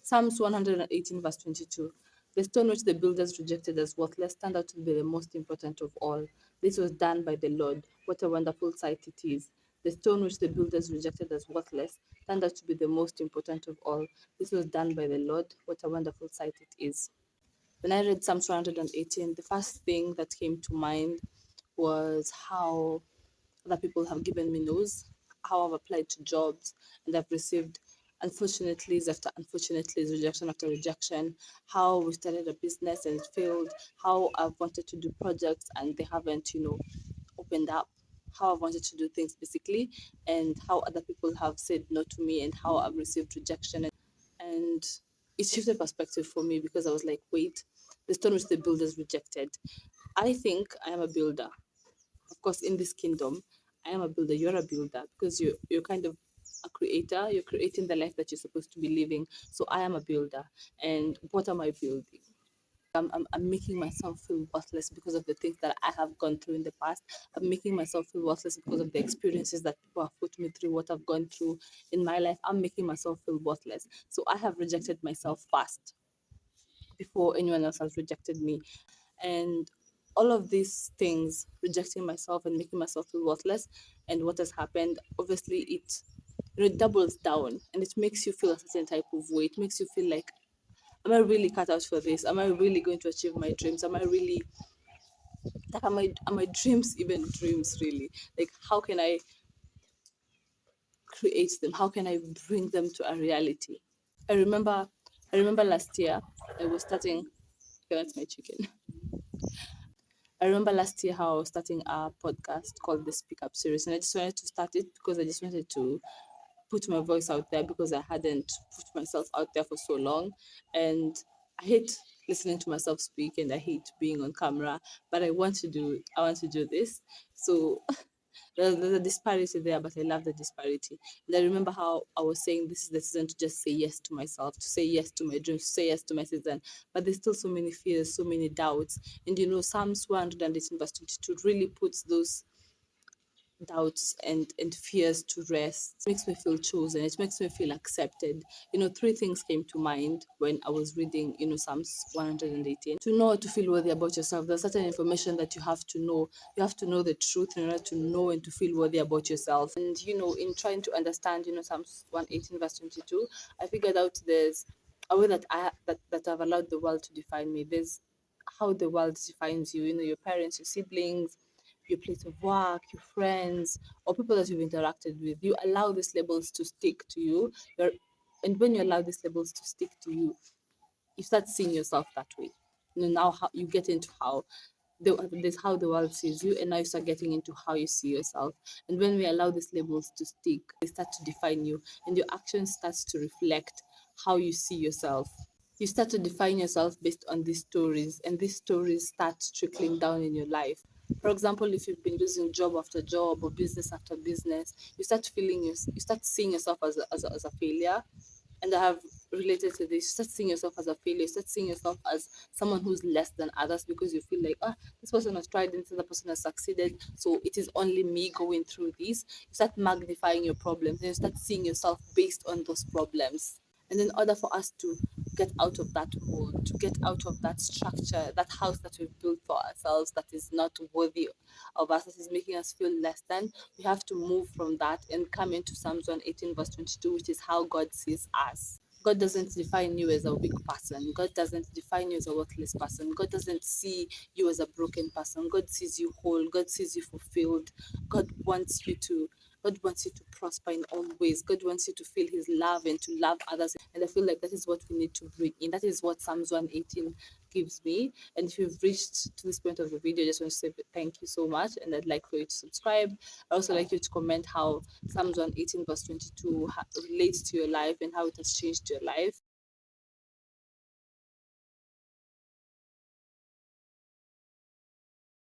Psalms 118, verse 22. The stone which the builders rejected as worthless turned out to be the most important of all. This was done by the Lord. What a wonderful sight it is. The stone which the builders rejected as worthless turned out to be the most important of all. This was done by the Lord. What a wonderful sight it is. When I read Psalms 118, the first thing that came to mind was how other people have given me no's, how I've applied to jobs and I've received unfortunately after unfortunately rejection after rejection, how we started a business and it failed, how I've wanted to do projects and they haven't, opened up, how I've wanted to do things basically, and how other people have said no to me and how I've received rejection. And it shifted perspective for me because I was like, wait, the stone which the builders rejected. I think I am a builder. Of course, in this kingdom, I am a builder. You're a builder because you're kind of a creator. You're creating the life that you're supposed to be living. So I am a builder. And what am I building? I'm making myself feel worthless because of the things that I have gone through in the past. I'm making myself feel worthless because of the experiences that people have put me through, what I've gone through in my life. I'm making myself feel worthless. So I have rejected myself first before anyone else has rejected me. And all of these things, rejecting myself and making myself feel worthless, and what has happened, obviously it doubles down and it makes you feel a certain type of way. It makes you feel like, am I really cut out for this? Am I really going to achieve my dreams? Am I really like are my dreams even dreams really? Like how can I create them? How can I bring them to a reality? I remember I remember last year I was starting. Okay, that's my chicken. I remember last year how I was starting a podcast called the Speak Up series, and I just wanted to start it because I just wanted to put my voice out there because I hadn't put myself out there for so long. And I hate listening to myself speak and I hate being on camera, but I want to do this. So there's a disparity there, but I love the disparity. And I remember how I was saying this is the season to just say yes to myself, to say yes to my dreams, to say yes to my season. But there's still so many fears, so many doubts. And Psalms 118 verse 22 really puts those doubts and fears to rest. It makes me feel chosen. It makes me feel accepted. Three things came to mind when I was reading, Psalms 118. To know, to feel worthy about yourself, there's certain information that you have to know. You have to know the truth in order to know and to feel worthy about yourself. And, in trying to understand, Psalms 118 verse 22, I figured out there's a way that I've allowed the world to define me. There's how the world defines you, your parents, your siblings, your place of work, your friends, or people that you've interacted with. You allow these labels to stick to you. And when you allow these labels to stick to you, you start seeing yourself that way. Now how you get into there's how the world sees you, and now you start getting into how you see yourself. And when we allow these labels to stick, they start to define you, and your action starts to reflect how you see yourself. You start to define yourself based on these stories, and these stories start trickling down in your life. For example, if you've been losing job after job or business after business, you start seeing yourself as a failure. And I have related to this. You start seeing yourself as a failure. You start seeing yourself as someone who's less than others because you feel like, this person has tried this, other person has succeeded, so it is only me going through this. You start magnifying your problems and you start seeing yourself based on those problems. And in order for us to get out of that mold, to get out of that structure, that house that we've built for ourselves that is not worthy of us, that is making us feel less than, we have to move from that and come into Psalms 118 verse 22, which is how God sees us. God doesn't define you as a weak person. God doesn't define you as a worthless person. God doesn't see you as a broken person. God sees you whole. God sees you fulfilled. God wants you to God wants you to prosper in all ways. God wants you to feel His love and to love others. And I feel like that is what we need to bring in. That is what Psalms 118 gives me. And if you've reached to this point of the video, I just want to say thank you so much. And I'd like for you to subscribe. I also like you to comment how Psalms 118 verse 22 relates to your life and how it has changed your life.